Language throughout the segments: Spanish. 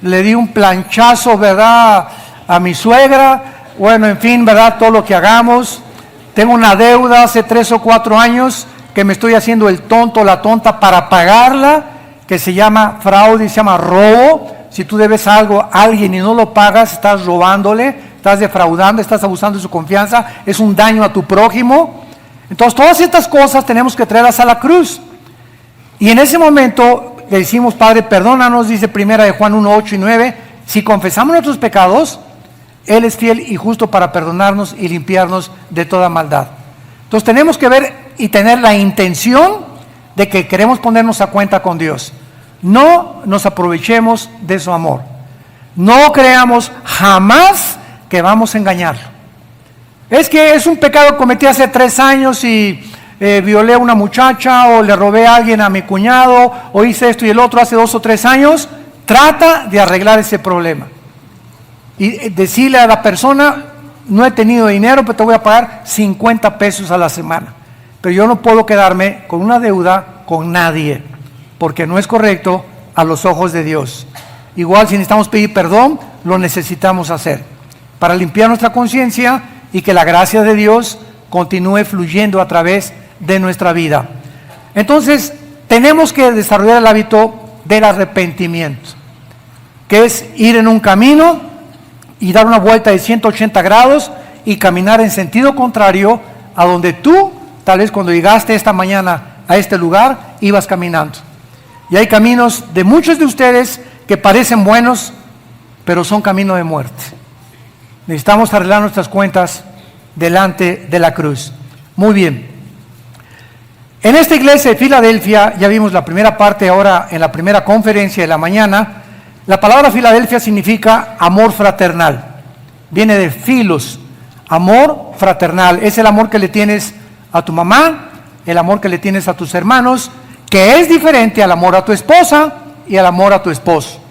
le di un planchazo, ¿verdad?, a mi suegra. Bueno, en fin, ¿verdad?, todo lo que hagamos. Tengo una deuda hace 3 o 4 años que me estoy haciendo el tonto, la tonta para pagarla, que se llama fraude, se llama robo. Si tú debes algo a alguien y no lo pagas, estás robándole, estás defraudando, estás abusando de su confianza, es un daño a tu prójimo. Entonces, todas estas cosas tenemos que traerlas a la cruz. Y en ese momento le decimos, Padre, perdónanos, dice primera de Juan 1, 8 y 9, si confesamos nuestros pecados, Él es fiel y justo para perdonarnos y limpiarnos de toda maldad. Entonces tenemos que ver y tener la intención de que queremos ponernos a cuenta con Dios. No nos aprovechemos de su amor. No creamos jamás que vamos a engañarlo. Es que es un pecado que cometí hace 3 años y violé a una muchacha, o le robé a alguien, a mi cuñado, o hice esto y el otro hace 2 o 3 años. Trata de arreglar ese problema y decirle a la persona, no he tenido dinero, pero te voy a pagar 50 pesos a la semana, pero yo no puedo quedarme con una deuda con nadie, porque no es correcto a los ojos de Dios. Igual, si necesitamos pedir perdón, lo necesitamos hacer para limpiar nuestra conciencia y que la gracia de Dios continúe fluyendo a través de nuestra vida. Entonces, tenemos que desarrollar el hábito del arrepentimiento, que es ir en un camino y dar una vuelta de 180 grados y caminar en sentido contrario a donde tú, tal vez cuando llegaste esta mañana a este lugar, ibas caminando. Y hay caminos de muchos de ustedes que parecen buenos, pero son camino de muerte. Necesitamos arreglar nuestras cuentas delante de la cruz. Muy bien. En esta iglesia de Filadelfia, ya vimos la primera parte ahora en la primera conferencia de la mañana. La palabra Filadelfia significa amor fraternal. Viene de filos, amor fraternal. Es el amor que le tienes a tu mamá, el amor que le tienes a tus hermanos, que es diferente al amor a tu esposa y al amor a tu esposo.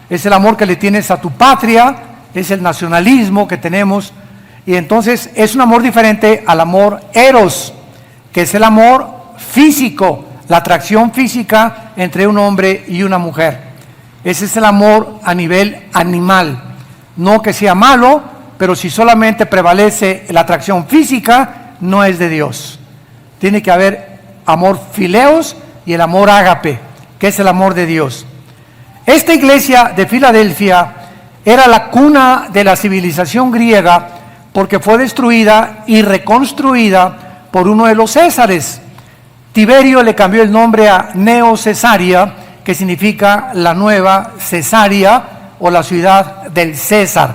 Es el amor que le tienes a tu patria, es el nacionalismo que tenemos. Y entonces es un amor diferente al amor eros, que es el amor físico, la atracción física entre un hombre y una mujer. Ese es el amor a nivel animal. No que sea malo, pero si solamente prevalece la atracción física, no es de Dios. Tiene que haber amor fileos y el amor ágape, que es el amor de Dios. Esta iglesia de Filadelfia era la cuna de la civilización griega, porque fue destruida y reconstruida por uno de los Césares. Tiberio le cambió el nombre a Neo Cesaria, que significa la nueva Cesarea o la ciudad del César.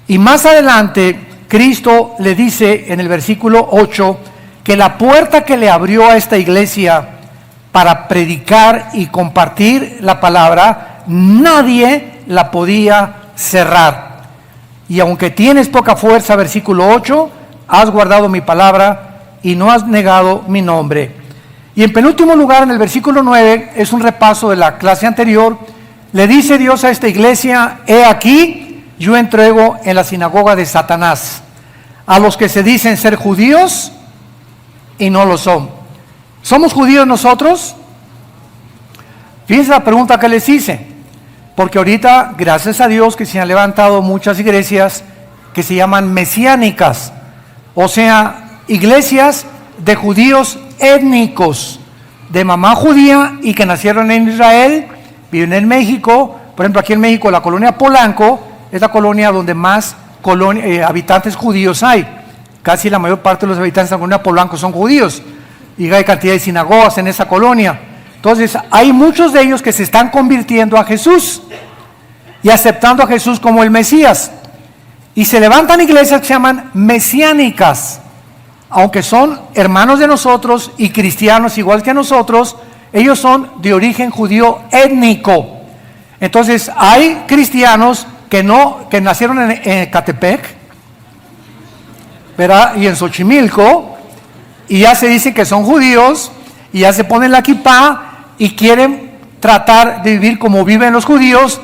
Y más adelante, Cristo le dice en el versículo 8 que la puerta que le abrió a esta iglesia para predicar y compartir la palabra, nadie la podía cerrar. Y aunque tienes poca fuerza, versículo 8, has guardado mi palabra y no has negado mi nombre. Y en penúltimo lugar, en el versículo 9, es un repaso de la clase anterior. Le dice Dios a esta iglesia: he aquí, yo entrego en la sinagoga de Satanás a los que se dicen ser judíos y no lo son. ¿Somos judíos nosotros? Fíjense la pregunta que les hice, porque ahorita, gracias a Dios, que se han levantado muchas iglesias que se llaman mesiánicas, o sea, iglesias de judíos étnicos, de mamá judía y que nacieron en Israel, viven en México. Por ejemplo, aquí en México la colonia Polanco es la colonia donde más habitantes judíos hay. Casi la mayor parte de los habitantes de la colonia Polanco son judíos y hay cantidad de sinagogas en esa colonia. Entonces hay muchos de ellos que se están convirtiendo a Jesús y aceptando a Jesús como el Mesías, y se levantan iglesias que se llaman mesiánicas. Aunque son hermanos de nosotros y cristianos igual que nosotros, ellos son de origen judío étnico. Entonces hay cristianos que nacieron en Ecatepec, ¿verdad?, y en Xochimilco, y ya se dice que son judíos, y ya se ponen la kipá y quieren tratar de vivir como viven los judíos,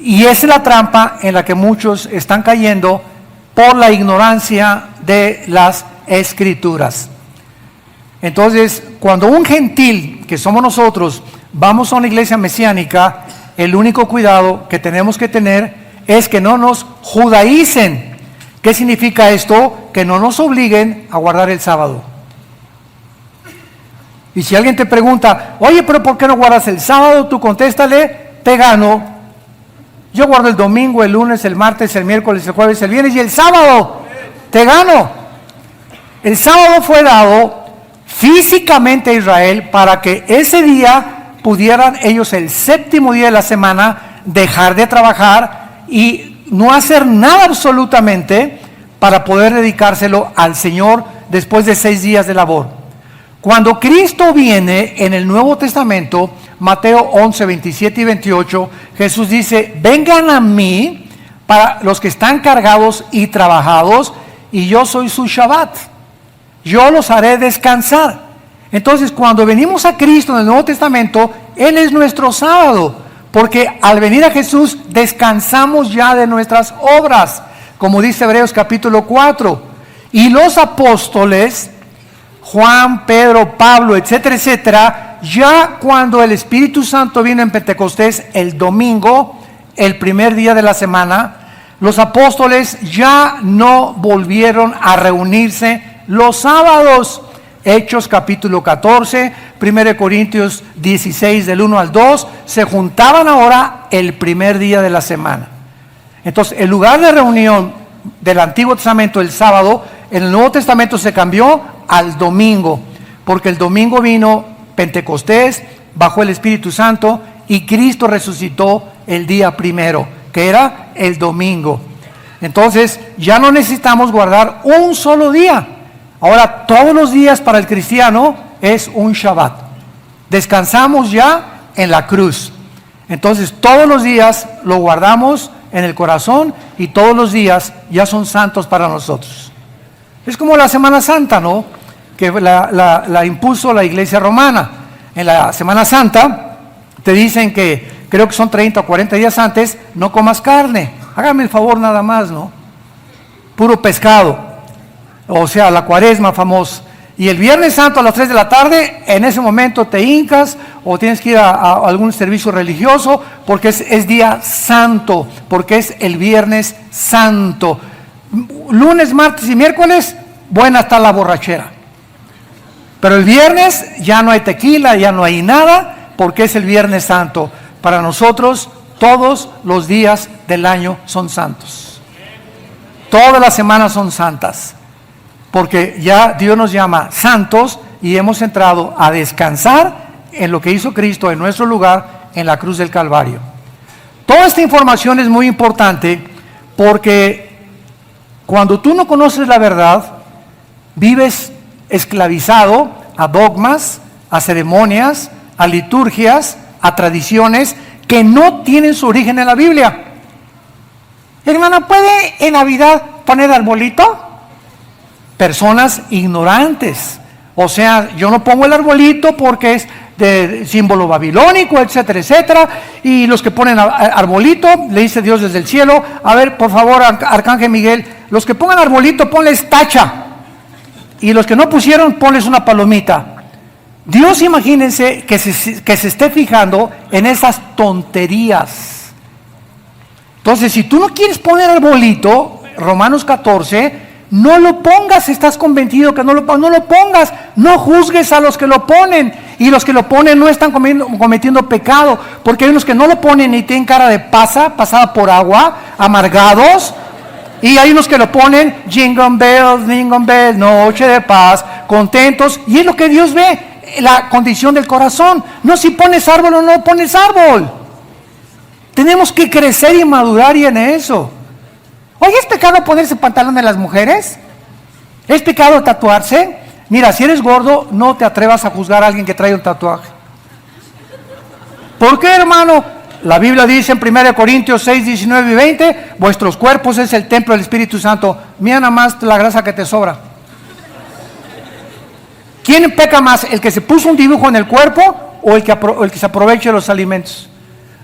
y esa es la trampa en la que muchos están cayendo por la ignorancia de las Escrituras. Entonces, cuando un gentil, que somos nosotros, vamos a una iglesia mesiánica, el único cuidado que tenemos que tener es que no nos judaicen. ¿Qué significa esto? Que no nos obliguen a guardar el sábado. Y si alguien te pregunta, oye, pero ¿por qué no guardas el sábado? Tú contéstale, te gano. Yo guardo el domingo, el lunes, el martes, el miércoles, el jueves, el viernes y el sábado. Te gano. El sábado fue dado físicamente a Israel para que ese día pudieran ellos, el séptimo día de la semana, dejar de trabajar y no hacer nada absolutamente para poder dedicárselo al Señor después de 6 días de labor. Cuando Cristo viene en el Nuevo Testamento, Mateo 11, 27 y 28, Jesús dice, vengan a mí para los que están cargados y trabajados, y yo soy su Shabbat. Yo los haré descansar. Entonces, cuando venimos a Cristo en el Nuevo Testamento, Él es nuestro sábado, porque al venir a Jesús descansamos ya de nuestras obras, como dice Hebreos capítulo 4. Y los apóstoles, Juan, Pedro, Pablo, etcétera, etcétera, ya cuando el Espíritu Santo vino en Pentecostés el domingo, el primer día de la semana, los apóstoles ya no volvieron a reunirse los sábados. Hechos capítulo 14, 1 Corintios 16 del 1 al 2, se juntaban ahora el primer día de la semana. Entonces, el lugar de reunión del Antiguo Testamento, el sábado, en el Nuevo Testamento se cambió al domingo, porque el domingo vino Pentecostés, bajó el Espíritu Santo y Cristo resucitó el día primero, que era el domingo. Entonces, ya no necesitamos guardar un solo día. Ahora, todos los días para el cristiano es un Shabbat. Descansamos ya en la cruz. Entonces, todos los días lo guardamos en el corazón y todos los días ya son santos para nosotros. Es como la Semana Santa, ¿no? Que la impuso la Iglesia Romana. En la Semana Santa te dicen que, creo que son 30 o 40 días antes, no comas carne. Hágame el favor nada más, ¿no? Puro pescado. O sea, la Cuaresma famosa. Y el Viernes Santo a las 3 de la tarde, en ese momento te hincas o tienes que ir a algún servicio religioso porque es día santo, porque es el Viernes Santo. Lunes, martes y miércoles, buena está la borrachera. Pero el viernes ya no hay tequila, ya no hay nada, porque es el Viernes Santo. Para nosotros, todos los días del año son santos. Todas las semanas son santas. Porque ya Dios nos llama santos y hemos entrado a descansar en lo que hizo Cristo en nuestro lugar en la cruz del Calvario. Toda esta información es muy importante porque cuando tú no conoces la verdad, vives esclavizado a dogmas, a ceremonias, a liturgias, a tradiciones que no tienen su origen en la Biblia. Hermana, ¿puede en Navidad poner arbolito? Personas ignorantes. O sea, yo no pongo el arbolito porque es de símbolo babilónico, etcétera, etcétera. Y los que ponen arbolito, le dice Dios desde el cielo, a ver, por favor, Arcángel Miguel, los que pongan arbolito, ponles tacha. Y los que no pusieron, ponles una palomita. Dios, imagínense que se esté fijando en esas tonterías. Entonces, si tú no quieres poner arbolito, Romanos 14, no lo pongas, si estás convencido que no lo pongas, no juzgues a los que lo ponen, y los que lo ponen no están cometiendo pecado, porque hay unos que no lo ponen y tienen cara de pasada por agua, amargados, y hay unos que lo ponen, jingle bells, noche de paz, contentos, y es lo que Dios ve, la condición del corazón, no si pones árbol o no pones árbol. Tenemos que crecer y madurar y en eso. Oye, ¿es pecado ponerse pantalón de las mujeres? ¿Es pecado tatuarse? Mira, si eres gordo, no te atrevas a juzgar a alguien que trae un tatuaje. ¿Por qué, hermano? La Biblia dice en 1 Corintios 6, 19 y 20, vuestros cuerpos es el templo del Espíritu Santo. Mira nada más la grasa que te sobra. ¿Quién peca más? ¿El que se puso un dibujo en el cuerpo o el que se aprovecha de los alimentos?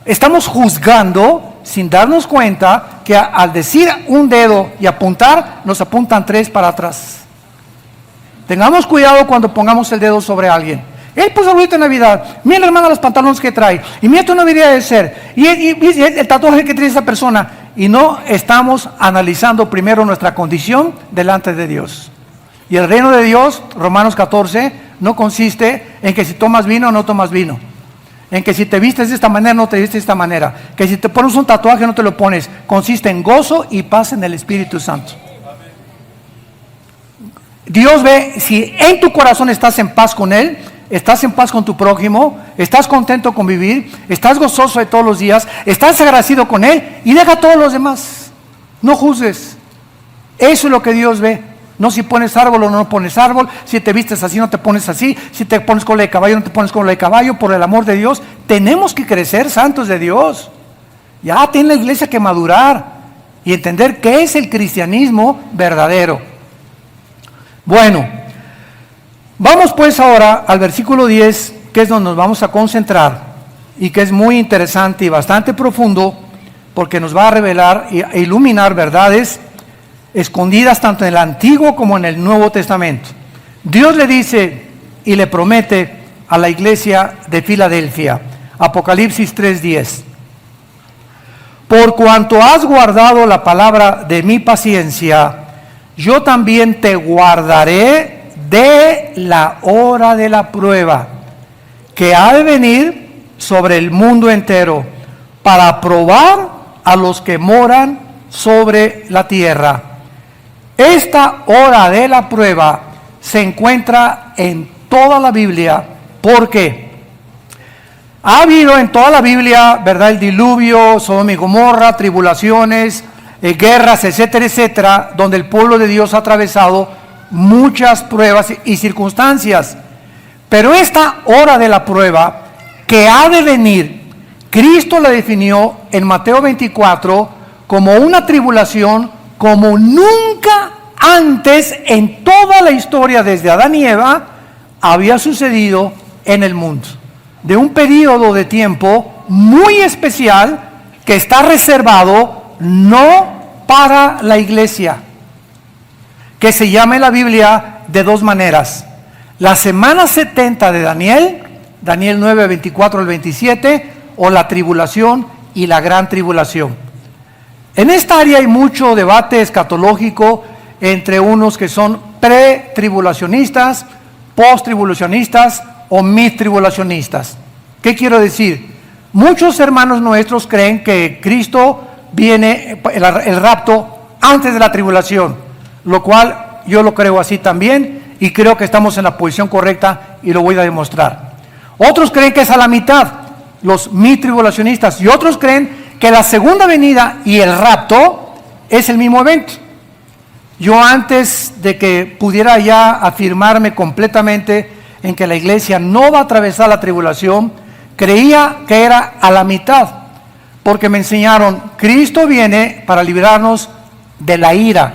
Estamos juzgando sin darnos cuenta que al decir un dedo y apuntar, nos apuntan 3 para atrás. Tengamos cuidado cuando pongamos el dedo sobre alguien. Él puso arbolito de Navidad. Mira la hermana los pantalones que trae. Y mira tu Navidad de ser. Y el tatuaje que tiene esa persona. Y no estamos analizando primero nuestra condición delante de Dios. Y el reino de Dios, Romanos 14, no consiste en que si tomas vino o no tomas vino. En que si te vistes de esta manera no te vistes de esta manera. Que si te pones un tatuaje no te lo pones. Consiste en gozo y paz en el Espíritu Santo. Dios ve si en tu corazón estás en paz con Él, estás en paz con tu prójimo, estás contento con vivir, estás gozoso de todos los días, estás agradecido con Él y deja a todos los demás. No juzgues. Eso es lo que Dios ve. No si pones árbol o no pones árbol, si te vistes así no te pones así, si te pones cola de caballo no te pones cola de caballo. Por el amor de Dios, tenemos que crecer, santos de Dios. Ya tiene la iglesia que madurar y entender qué es el cristianismo verdadero. Bueno, vamos pues ahora al versículo 10, que es donde nos vamos a concentrar y que es muy interesante y bastante profundo, porque nos va a revelar e iluminar verdades escondidas tanto en el Antiguo como en el Nuevo Testamento. Dios le dice y le promete a la iglesia de Filadelfia, Apocalipsis 3:10: por cuanto has guardado la palabra de mi paciencia, yo también te guardaré de la hora de la prueba, que ha de venir sobre el mundo entero, para probar a los que moran sobre la tierra. Esta hora de la prueba se encuentra en toda la Biblia, porque ha habido en toda la Biblia, ¿verdad?, el diluvio, Sodoma y Gomorra, tribulaciones, guerras, etcétera, etcétera, donde el pueblo de Dios ha atravesado muchas pruebas y circunstancias. Pero esta hora de la prueba que ha de venir, Cristo la definió en Mateo 24 como una tribulación como nunca antes en toda la historia desde Adán y Eva había sucedido en el mundo. De un periodo de tiempo muy especial que está reservado no para la iglesia, que se llama en la Biblia de dos maneras: la semana 70 de Daniel, Daniel 9, 24 al 27, o la tribulación y la gran tribulación. En esta área hay mucho debate escatológico entre unos que son pre-tribulacionistas, post-tribulacionistas o mid-tribulacionistas. ¿Qué quiero decir? Muchos hermanos nuestros creen que Cristo viene, el rapto, antes de la tribulación, lo cual yo lo creo así también y creo que estamos en la posición correcta y lo voy a demostrar. Otros creen que es a la mitad, los mid-tribulacionistas, y otros creen que la segunda venida y el rapto es el mismo evento. Yo, antes de que pudiera ya afirmarme completamente en que la iglesia no va a atravesar la tribulación, creía que era a la mitad, porque me enseñaron, Cristo viene para librarnos de la ira.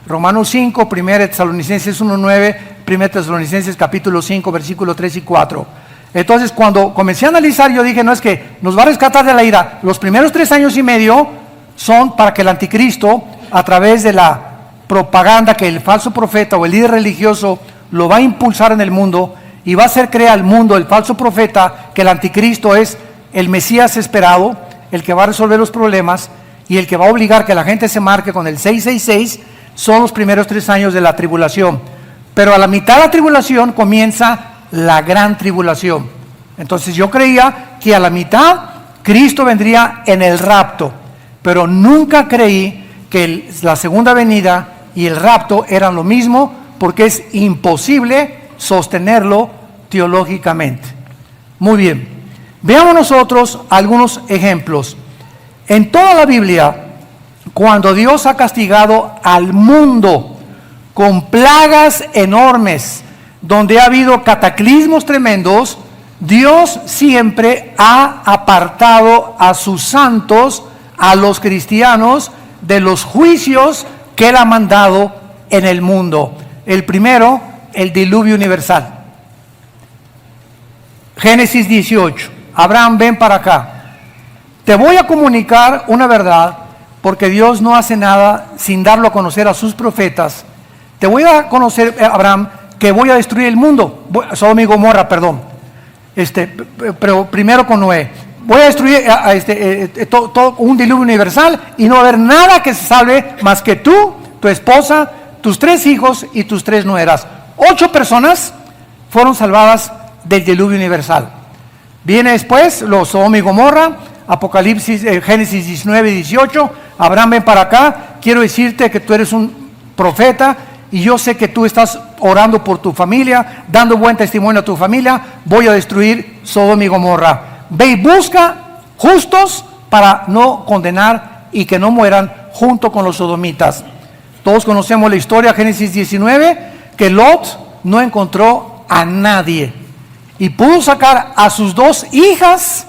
Romanos 5, 1 Tesalonicenses 1:9, 1 Tesalonicenses capítulo 5, versículo 3 y 4. Entonces, cuando comencé a analizar, yo dije, no, es que nos va a rescatar de la ira. Los primeros 3 años y medio son para que el anticristo, a través de la propaganda que el falso profeta o el líder religioso lo va a impulsar en el mundo, y va a hacer creer al mundo, el falso profeta, que el anticristo es el Mesías esperado, el que va a resolver los problemas y el que va a obligar que la gente se marque con el 666. Son los primeros 3 años de la tribulación. Pero a la mitad de la tribulación comienza la gran tribulación. Entonces yo creía que a la mitad Cristo vendría en el rapto, pero nunca creí que la segunda venida y el rapto eran lo mismo, porque es imposible sostenerlo teológicamente. Muy bien, veamos nosotros algunos ejemplos. En toda la Biblia, cuando Dios ha castigado al mundo con plagas enormes, donde ha habido cataclismos tremendos, Dios siempre ha apartado a sus santos, a los cristianos, de los juicios que Él ha mandado en el mundo. El primero, el diluvio universal. Génesis 18. Abraham, ven para acá. Te voy a comunicar una verdad, porque Dios no hace nada sin darlo a conocer a sus profetas. Te voy a conocer, Abraham, que voy a destruir el mundo, Sodoma y Gomorra, perdón. pero primero con Noé. Voy a destruir todo un diluvio universal y no va a haber nada que se salve más que tú, tu esposa, tus 3 hijos y tus 3 nueras. 8 personas fueron salvadas del diluvio universal. Viene después los Sodoma y Gomorra, Apocalipsis, Génesis 19 y 18. Abraham, ven para acá. Quiero decirte que tú eres un profeta y yo sé que tú estás orando por tu familia, dando buen testimonio a tu familia. Voy a destruir Sodoma y Gomorra. Ve y busca justos para no condenar y que no mueran junto con los sodomitas. Todos conocemos la historia, Génesis 19, que Lot no encontró a nadie y pudo sacar a sus 2 hijas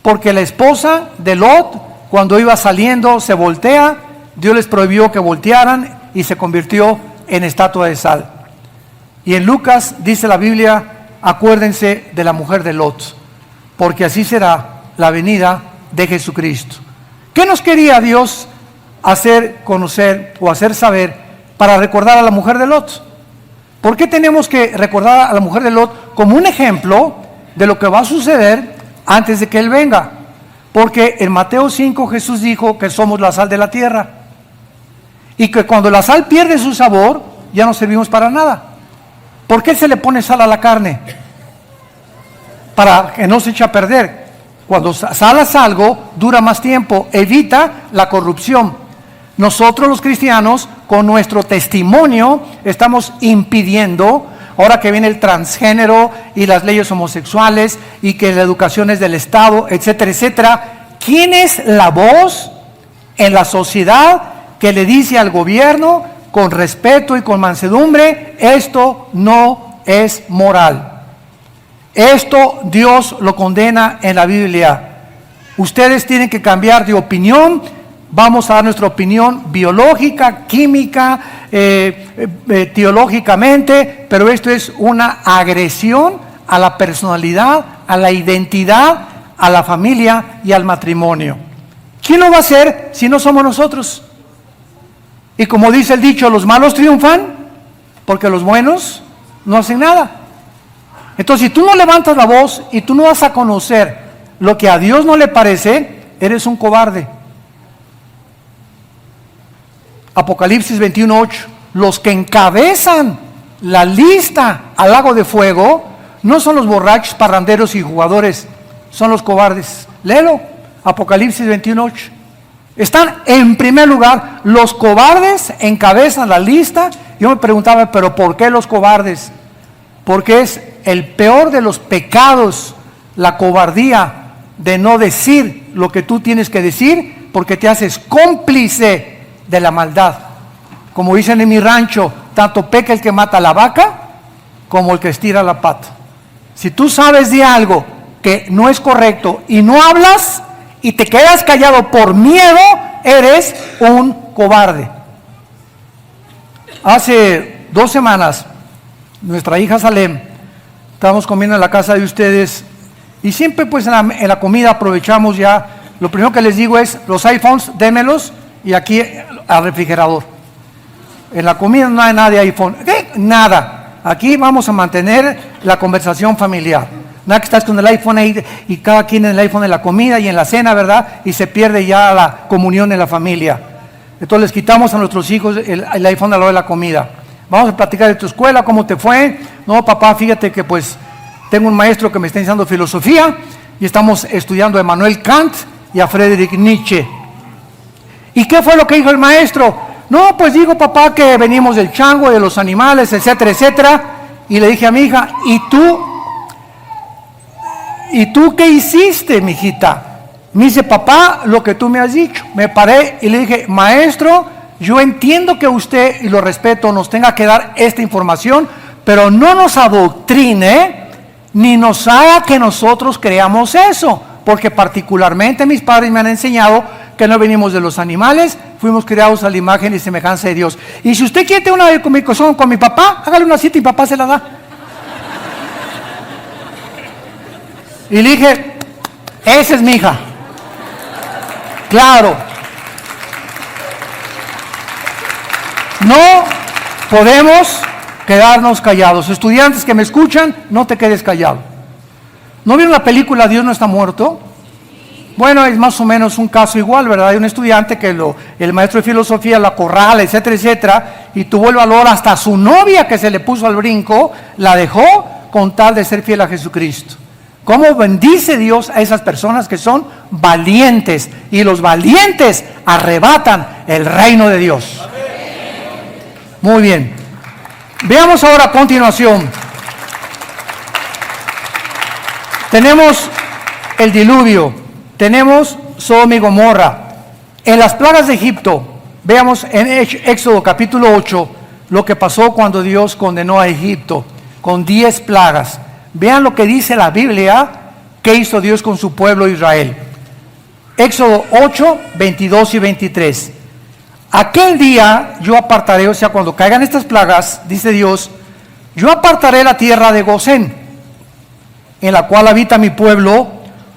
porque la esposa de Lot, cuando iba saliendo, se voltea. Dios les prohibió que voltearan y se convirtió en estatua de sal. Y en Lucas dice la Biblia, acuérdense de la mujer de Lot, porque así será la venida de Jesucristo. ¿Qué nos quería Dios hacer conocer o hacer saber para recordar a la mujer de Lot? ¿Por qué tenemos que recordar a la mujer de Lot como un ejemplo de lo que va a suceder antes de que Él venga? Porque en Mateo 5 Jesús dijo que somos la sal de la tierra y que cuando la sal pierde su sabor ya no servimos para nada. ¿Por qué se le pone sal a la carne? Para que no se eche a perder. Cuando salas algo dura más tiempo, evita la corrupción. Nosotros los cristianos, con nuestro testimonio, estamos impidiendo, ahora que viene el transgénero y las leyes homosexuales y que la educación es del Estado, etcétera, etcétera. ¿Quién es la voz en la sociedad que le dice al gobierno con respeto y con mansedumbre, esto no es moral? Esto Dios lo condena en la Biblia. Ustedes tienen que cambiar de opinión. Vamos a dar nuestra opinión biológica, química, teológicamente, pero esto es una agresión a la personalidad, a la identidad, a la familia y al matrimonio. ¿Quién lo va a hacer si no somos nosotros? Y como dice el dicho, los malos triunfan porque los buenos no hacen nada. Entonces, si tú no levantas la voz y tú no vas a conocer lo que a Dios no le parece, eres un cobarde. Apocalipsis 21:8. Los que encabezan la lista al lago de fuego no son los borrachos, parranderos y jugadores, son los cobardes. Léelo, Apocalipsis 21:8. Están en primer lugar, los cobardes encabezan la lista. Yo me preguntaba, ¿pero por qué los cobardes? Porque es el peor de los pecados, la cobardía de no decir lo que tú tienes que decir, porque te haces cómplice de la maldad. Como dicen en mi rancho, tanto peca el que mata a la vaca como el que estira la pata. Si tú sabes de algo que no es correcto y no hablas y te quedas callado por miedo, eres un cobarde. Hace 2 semanas, nuestra hija Salem, estábamos comiendo en la casa de ustedes y siempre pues en la comida aprovechamos ya. Lo primero que les digo es, los iPhones, démelos, y aquí al refrigerador. En la comida no hay nada de iPhone, nada. Aquí vamos a mantener la conversación familiar. Nada que estás con el iPhone ahí y cada quien en el iPhone en la comida y en la cena, ¿verdad? Y se pierde ya la comunión en la familia. Entonces les quitamos a nuestros hijos el iPhone a la hora de la comida. Vamos a platicar de tu escuela, cómo te fue. No, papá, fíjate que pues tengo un maestro que me está enseñando filosofía y estamos estudiando a Immanuel Kant y a Friedrich Nietzsche. ¿Y qué fue lo que dijo el maestro? No, pues digo, papá, que venimos del chango, de los animales, etcétera, etcétera. Y le dije a mi hija, ¿y tú qué hiciste, mijita? Me dice, papá, lo que tú me has dicho. Me paré y le dije, maestro, yo entiendo que usted, y lo respeto, nos tenga que dar esta información, pero no nos adoctrine, ni nos haga que nosotros creamos eso. Porque particularmente mis padres me han enseñado que no venimos de los animales, fuimos creados a la imagen y semejanza de Dios. Y si usted quiere tener una comunicación con mi papá, hágale una cita y papá se la da. Y le dije, esa es mi hija. Claro. No podemos quedarnos callados. Estudiantes que me escuchan, no te quedes callado. ¿No vieron la película Dios no está muerto? Bueno, es más o menos un caso igual, ¿verdad? Hay un estudiante que el maestro de filosofía la acorrala, etcétera, etcétera, y tuvo el valor, hasta su novia que se le puso al brinco, la dejó con tal de ser fiel a Jesucristo. ¿Cómo bendice Dios a esas personas que son valientes? Y los valientes arrebatan el reino de Dios. Muy bien. Veamos ahora a continuación. Tenemos el diluvio, tenemos Sodoma y Gomorra. En las plagas de Egipto, veamos en Éxodo capítulo 8 lo que pasó cuando Dios condenó a Egipto con 10 plagas. Vean lo que dice la Biblia que hizo Dios con su pueblo Israel. Éxodo 8, 22 y 23. Aquel día yo apartaré, o sea, cuando caigan estas plagas, dice Dios, yo apartaré la tierra de Gosén, en la cual habita mi pueblo,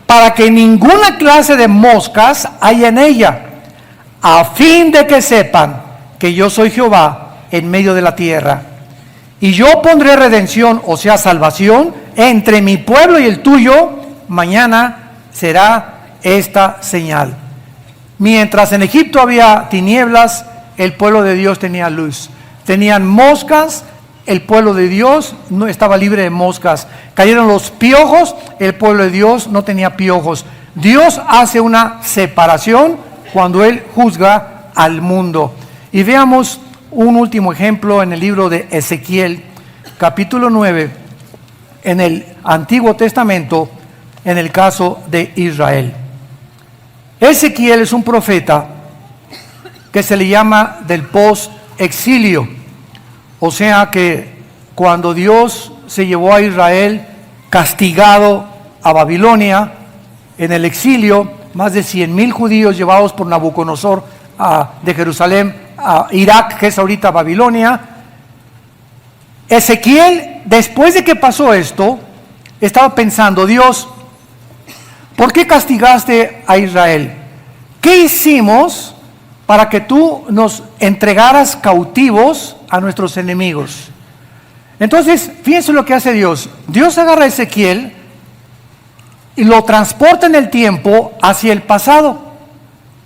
para que ninguna clase de moscas haya en ella, a fin de que sepan que yo soy Jehová en medio de la tierra. Y yo pondré redención, o sea, salvación, entre mi pueblo y el tuyo. Mañana será esta señal. Mientras en Egipto había tinieblas, el pueblo de Dios tenía luz. Tenían moscas, el pueblo de Dios no estaba libre de moscas. Cayeron los piojos, el pueblo de Dios no tenía piojos. Dios hace una separación cuando Él juzga al mundo. Y veamos un último ejemplo en el libro de Ezequiel, capítulo 9, en el Antiguo Testamento, en el caso de Israel. Ezequiel es un profeta que se le llama del post-exilio. O sea que cuando Dios se llevó a Israel castigado a Babilonia, en el exilio, más de 100,000 judíos llevados por Nabucodonosor de Jerusalén a Irak, que es ahorita Babilonia. Ezequiel, después de que pasó esto, estaba pensando, Dios, ¿por qué castigaste a Israel? ¿Qué hicimos para que tú nos entregaras cautivos a nuestros enemigos? Entonces, fíjense lo que hace Dios. Dios agarra a Ezequiel y lo transporta en el tiempo hacia el pasado.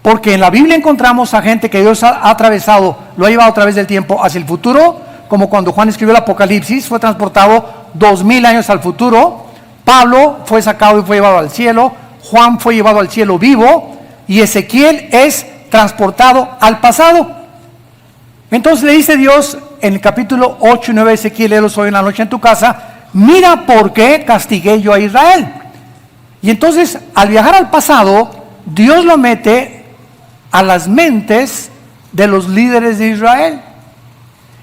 Porque en la Biblia encontramos a gente que Dios ha atravesado, lo ha llevado a través del tiempo hacia el futuro, como cuando Juan escribió el Apocalipsis, fue transportado 2000 años al futuro. Pablo fue sacado y fue llevado al cielo. Juan fue llevado al cielo vivo. Y Ezequiel es transportado al pasado. Entonces le dice Dios en el capítulo 8 y 9 de Ezequiel, léelos hoy en la noche en tu casa, mira por qué castigué yo a Israel. Y entonces al viajar al pasado, Dios lo mete a las mentes de los líderes de Israel.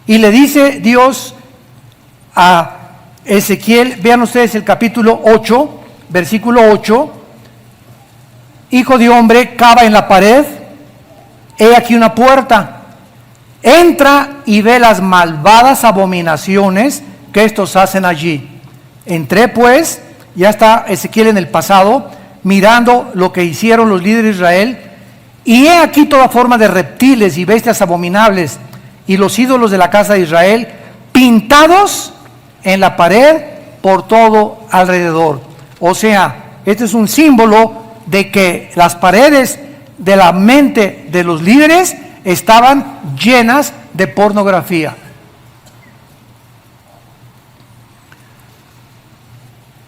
Y le dice Dios a Ezequiel, vean ustedes el capítulo 8, versículo 8, hijo de hombre, cava en la pared, he aquí una puerta, entra y ve las malvadas abominaciones que estos hacen allí. Entré pues, ya está Ezequiel en el pasado, mirando lo que hicieron los líderes de Israel, y he aquí toda forma de reptiles y bestias abominables y los ídolos de la casa de Israel pintados en la pared por todo alrededor. O sea, este es un símbolo de que las paredes de la mente de los líderes estaban llenas de pornografía.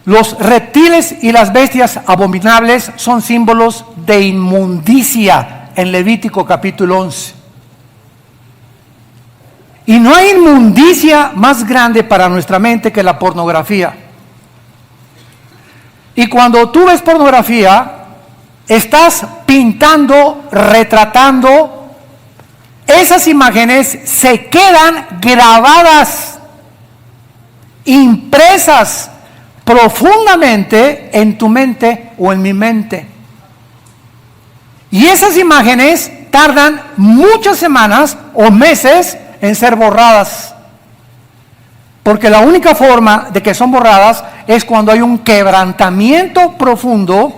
Los reptiles y las bestias abominables son símbolos de inmundicia en Levítico capítulo 11. Y no hay inmundicia más grande para nuestra mente que la pornografía. Y cuando tú ves pornografía, estás pintando, retratando, esas imágenes se quedan grabadas, impresas profundamente en tu mente o en mi mente. Y esas imágenes tardan muchas semanas o meses en ser borradas. Porque la única forma de que son borradas es cuando hay un quebrantamiento profundo,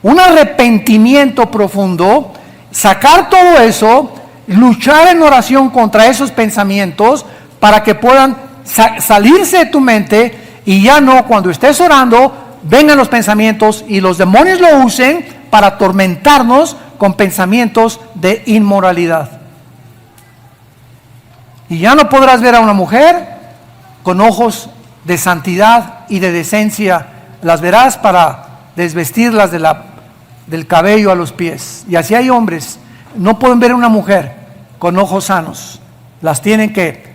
un arrepentimiento profundo, sacar todo eso, luchar en oración contra esos pensamientos para que puedan salirse de tu mente. Y ya no, cuando estés orando, vengan los pensamientos y los demonios lo usen para atormentarnos con pensamientos de inmoralidad. Y ya no podrás ver a una mujer con ojos de santidad y de decencia, las verás para desvestirlas del cabello a los pies. Y así hay hombres, no pueden ver a una mujer con ojos sanos, las tienen que,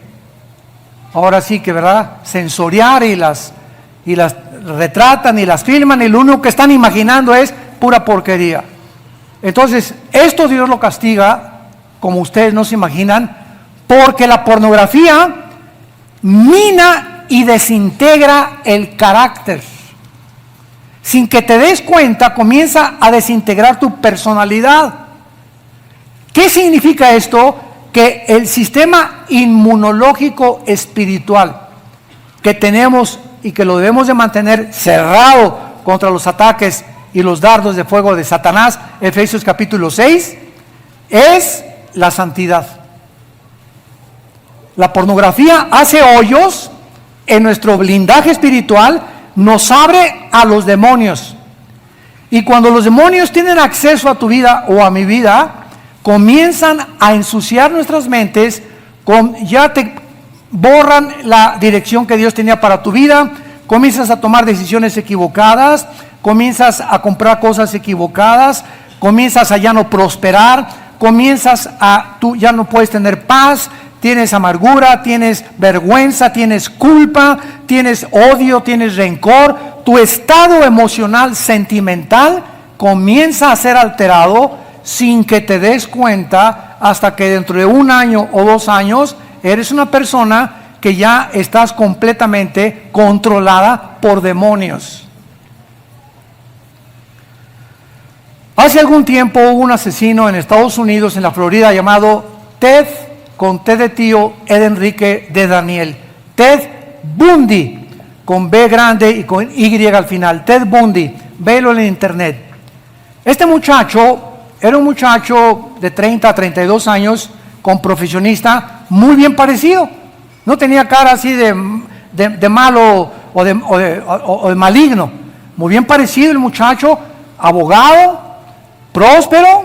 ahora sí que, ¿verdad?, sensoriar y las retratan y las filman, y lo único que están imaginando es pura porquería. Entonces, esto Dios lo castiga, como ustedes no se imaginan, porque la pornografía mina y desintegra el carácter. Sin que te des cuenta, comienza a desintegrar tu personalidad. ¿Qué significa esto? Que el sistema inmunológico espiritual que tenemos y que lo debemos de mantener cerrado contra los ataques y los dardos de fuego de Satanás, Efesios capítulo 6, es la santidad. La pornografía hace hoyos en nuestro blindaje espiritual, nos abre a los demonios. Y cuando los demonios tienen acceso a tu vida o a mi vida, comienzan a ensuciar nuestras mentes, ya te borran la dirección que Dios tenía para tu vida, comienzas a tomar decisiones equivocadas, comienzas a comprar cosas equivocadas, comienzas a ya no prosperar, tú ya no puedes tener paz, tienes amargura, tienes vergüenza, tienes culpa, tienes odio, tienes rencor. Tu estado emocional, sentimental, comienza a ser alterado sin que te des cuenta, hasta que dentro de 1 año o 2 años eres una persona que ya estás completamente controlada por demonios. Hace algún tiempo hubo un asesino en Estados Unidos, en la Florida, llamado Ted, con T de tío, Ed Enrique de Daniel, Ted Bundy, con B grande y con Y al final, Ted Bundy, velo en internet. Este muchacho era un muchacho de 30 a 32 años, con profesionista, muy bien parecido. No tenía cara así de malo o de maligno. Muy bien parecido el muchacho, abogado, próspero,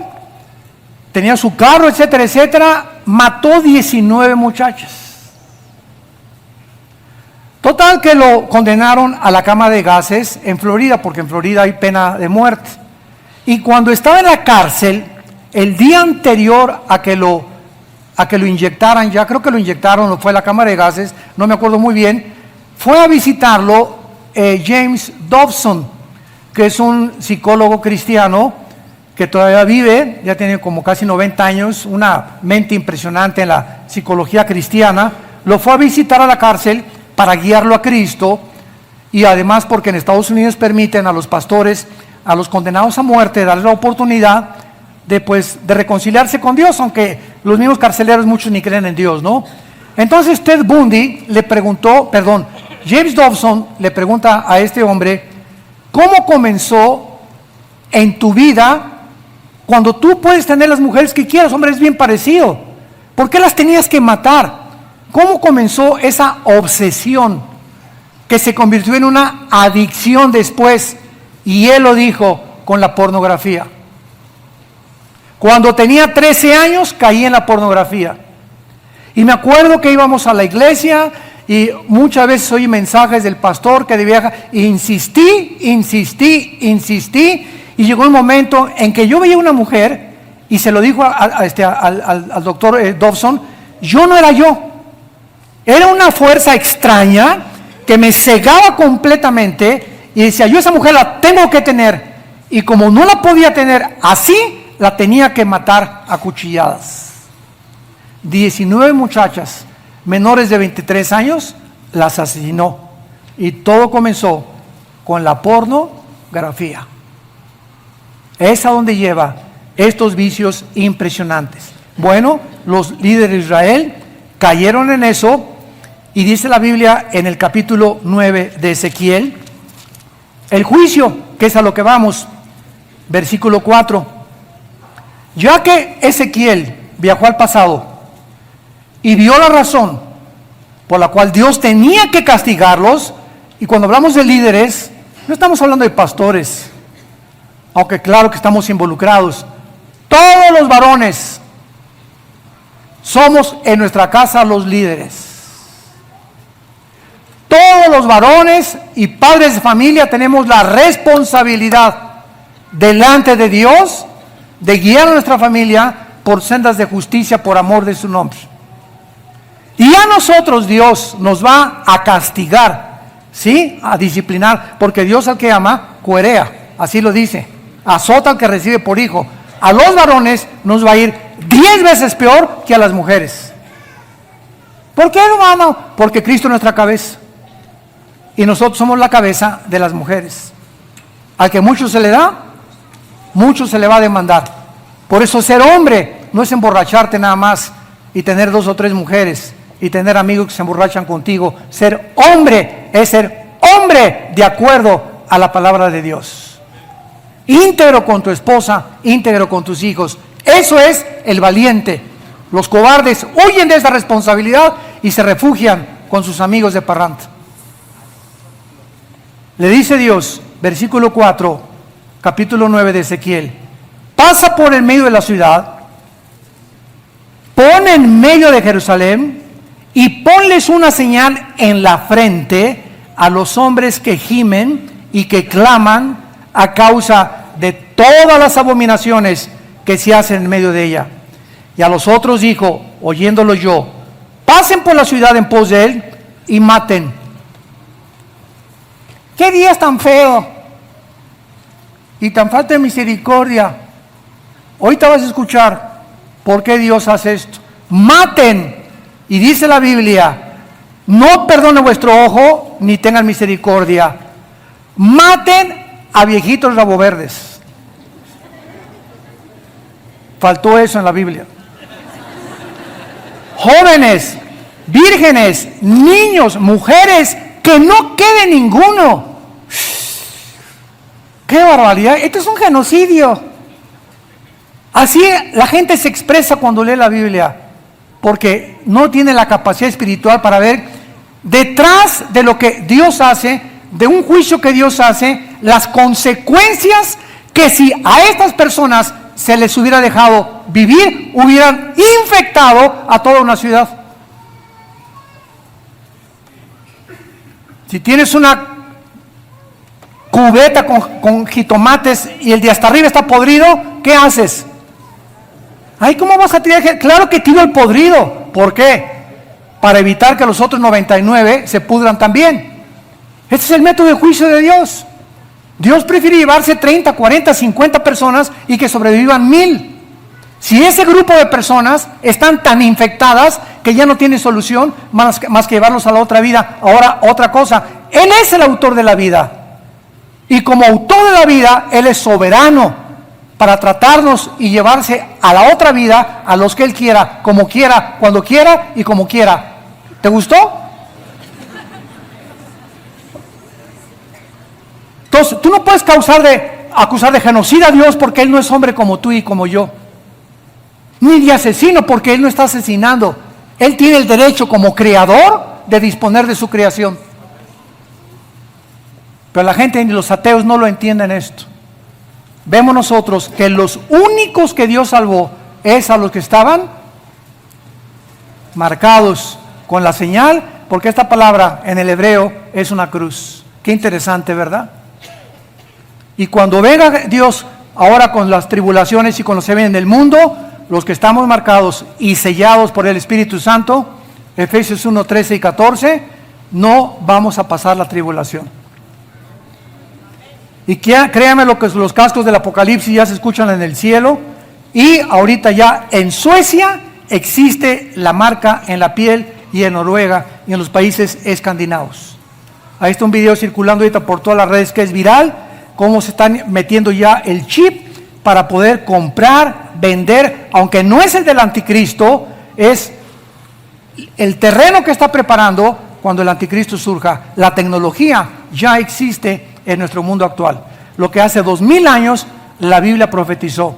tenía su carro, etcétera, etcétera. Mató 19 muchachas. Total que lo condenaron a la cama de gases en Florida, porque en Florida hay pena de muerte. Y cuando estaba en la cárcel, el día anterior a que lo inyectaran, ya creo que lo inyectaron, o fue a la cámara de gases, no me acuerdo muy bien, fue a visitarlo James Dobson, que es un psicólogo cristiano que todavía vive, ya tiene como casi 90 años, una mente impresionante en la psicología cristiana. Lo fue a visitar a la cárcel para guiarlo a Cristo, y además porque en Estados Unidos permiten a los pastores, a los condenados a muerte, darles la oportunidad de reconciliarse con Dios, aunque los mismos carceleros muchos ni creen en Dios, ¿no? Entonces Ted Bundy James Dobson le pregunta a este hombre, ¿cómo comenzó en tu vida cuando tú puedes tener las mujeres que quieras? Hombre, es bien parecido. ¿Por qué las tenías que matar? ¿Cómo comenzó esa obsesión que se convirtió en una adicción después? Y él lo dijo, con la pornografía. Cuando tenía 13 años caí en la pornografía. Y me acuerdo que íbamos a la iglesia y muchas veces oí mensajes del pastor que debía, insistí, y llegó un momento en que yo veía una mujer, y se lo dijo al doctor Dobson, yo no era yo, era una fuerza extraña que me cegaba completamente, y decía, yo esa mujer la tengo que tener, y como no la podía tener así, la tenía que matar a cuchilladas. 19 muchachas menores de 23 años las asesinó, y todo comenzó con la pornografía. Es a donde lleva estos vicios impresionantes. Bueno, los líderes de Israel cayeron en eso, y dice la Biblia en el capítulo 9 de Ezequiel, el juicio, que es a lo que vamos, versículo 4. Ya que Ezequiel viajó al pasado y vio la razón por la cual Dios tenía que castigarlos, y cuando hablamos de líderes, No estamos hablando de pastores, aunque claro que estamos involucrados. Todos los varones somos en nuestra casa los líderes. Todos los varones y padres de familia tenemos la responsabilidad delante de Dios de guiar a nuestra familia por sendas de justicia por amor de su nombre. Y a nosotros Dios nos va a castigar, ¿sí? A disciplinar, porque Dios al que ama, cuerea, así lo dice, azota al que recibe por hijo. A los varones nos va a ir 10 veces peor que a las mujeres. ¿Por qué, hermano? Porque Cristo es nuestra cabeza. Y nosotros somos la cabeza de las mujeres. Al que mucho se le da, mucho se le va a demandar. Por eso ser hombre no es emborracharte nada más y tener 2 o 3 mujeres y tener amigos que se emborrachan contigo. Ser hombre es ser hombre de acuerdo a la palabra de Dios. Íntegro con tu esposa, íntegro con tus hijos. Eso es el valiente. Los cobardes huyen de esa responsabilidad y se refugian con sus amigos de parranda. Le dice Dios, versículo 4, capítulo 9 de Ezequiel: pasa por el medio de la ciudad, pon en medio de Jerusalén y ponles una señal en la frente a los hombres que gimen y que claman a causa de todas las abominaciones que se hacen en medio de ella. Y a los otros dijo, oyéndolo yo: pasen por la ciudad en pos de él y maten. ¿Qué día es tan feo? Y tan falta de misericordia. Ahorita vas a escuchar por qué Dios hace esto. Maten. Y dice la Biblia: no perdone vuestro ojo, ni tengan misericordia. Maten a viejitos rabo verdes. Faltó eso en la Biblia. Jóvenes, vírgenes, niños, mujeres, que no quede ninguno. ¡Qué barbaridad! Esto es un genocidio. Así la gente se expresa cuando lee la Biblia, porque no tiene la capacidad espiritual para ver detrás de lo que Dios hace, de un juicio que Dios hace, las consecuencias que si a estas personas se les hubiera dejado vivir, hubieran infectado a toda una ciudad. Si tienes una cubeta con jitomates y el de hasta arriba está podrido, ¿qué haces? Ay, ¿cómo vas a tirar? Claro que tiro el podrido. ¿Por qué? Para evitar que los otros 99 se pudran también. Este es el método de juicio de Dios. Dios prefiere llevarse 30, 40, 50 personas y que sobrevivan 1000. Si ese grupo de personas están tan infectadas que ya no tienen solución más que llevarlos a la otra vida. Ahora, otra cosa, Él es el autor de la vida. Y como autor de la vida, Él es soberano para tratarnos y llevarse a la otra vida a los que Él quiera, como quiera, cuando quiera y como quiera. ¿Te gustó? Entonces, tú no puedes acusar de genocida a Dios porque Él no es hombre como tú y como yo. Ni de asesino porque Él no está asesinando. Él tiene el derecho como creador de disponer de su creación. Pero la gente ni los ateos no lo entienden esto. Vemos nosotros que los únicos que Dios salvó es a los que estaban marcados con la señal, porque esta palabra en el hebreo es una cruz. Qué interesante, ¿verdad? Y cuando venga Dios ahora con las tribulaciones y con los que vienen del mundo, los que estamos marcados y sellados por el Espíritu Santo, Efesios 1, 13 y 14, no vamos a pasar la tribulación. Y créanme lo que los cascos del Apocalipsis ya se escuchan en el cielo, y ahorita ya en Suecia existe la marca en la piel, y en Noruega y en los países escandinavos. Ahí está un video circulando ahorita por todas las redes que es viral, cómo se están metiendo ya el chip para poder comprar, vender, aunque no es el del anticristo, es el terreno que está preparando cuando el anticristo surja. La tecnología ya existe en nuestro mundo actual. Lo que hace 2000 años la Biblia profetizó,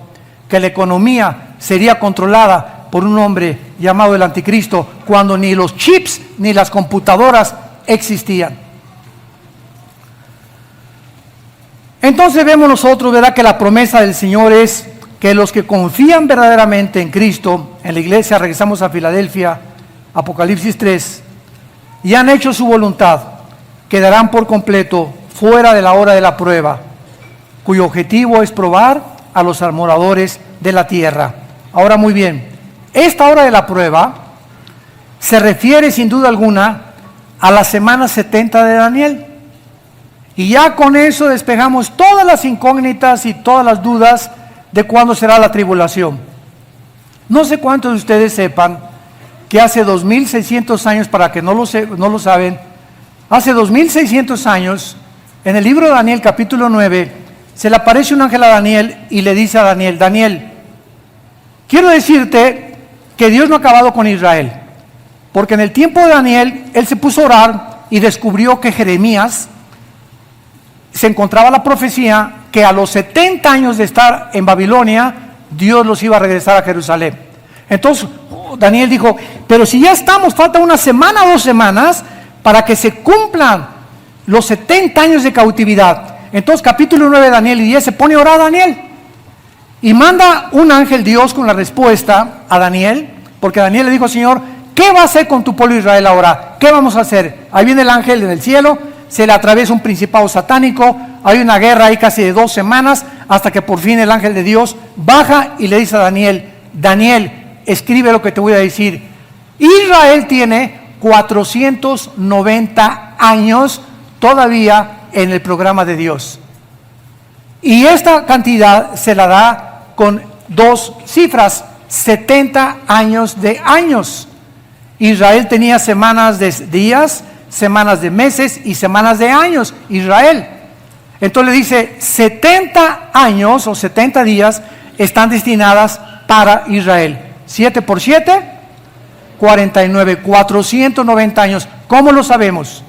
que la economía sería controlada por un hombre llamado el anticristo, cuando ni los chips ni las computadoras existían. Entonces vemos nosotros, ¿verdad?, que la promesa del Señor es que los que confían verdaderamente en Cristo, en la iglesia, regresamos a Filadelfia, Apocalipsis 3, y han hecho su voluntad, quedarán por completo fuera de la hora de la prueba, cuyo objetivo es probar a los moradores de la tierra. Ahora muy bien, esta hora de la prueba se refiere sin duda alguna a la semana 70 de Daniel. Y ya con eso despejamos todas las incógnitas y todas las dudas de cuándo será la tribulación. No sé cuántos de ustedes sepan que hace 2600 años, para que no lo saben, hace 2600 años, en el libro de Daniel capítulo 9, se le aparece un ángel a Daniel y le dice a Daniel: Daniel, quiero decirte que Dios no ha acabado con Israel, porque en el tiempo de Daniel, él se puso a orar y descubrió que Jeremías se encontraba la profecía que a los 70 años de estar en Babilonia, Dios los iba a regresar a Jerusalén. Entonces Daniel dijo: pero si ya estamos, falta una semana o 2 semanas para que se cumplan los 70 años de cautividad. Entonces capítulo 9 de Daniel y 10 se pone a orar a Daniel y manda un ángel Dios con la respuesta a Daniel, porque Daniel le dijo: Señor, ¿qué va a hacer con tu pueblo Israel ahora? ¿Qué vamos a hacer? Ahí viene el ángel en el cielo, se le atraviesa un principado satánico, hay una guerra ahí casi de 2 semanas, hasta que por fin el ángel de Dios baja y le dice a Daniel: Daniel, escribe lo que te voy a decir. Israel tiene 490 años todavía en el programa de Dios. Y esta cantidad se la da con 2 cifras, 70 años de años. Israel tenía semanas de días, semanas de meses y semanas de años, Israel. Entonces le dice: 70 años o 70 días están destinadas para Israel. 7 por 7, 49, 490 años. ¿Cómo lo sabemos?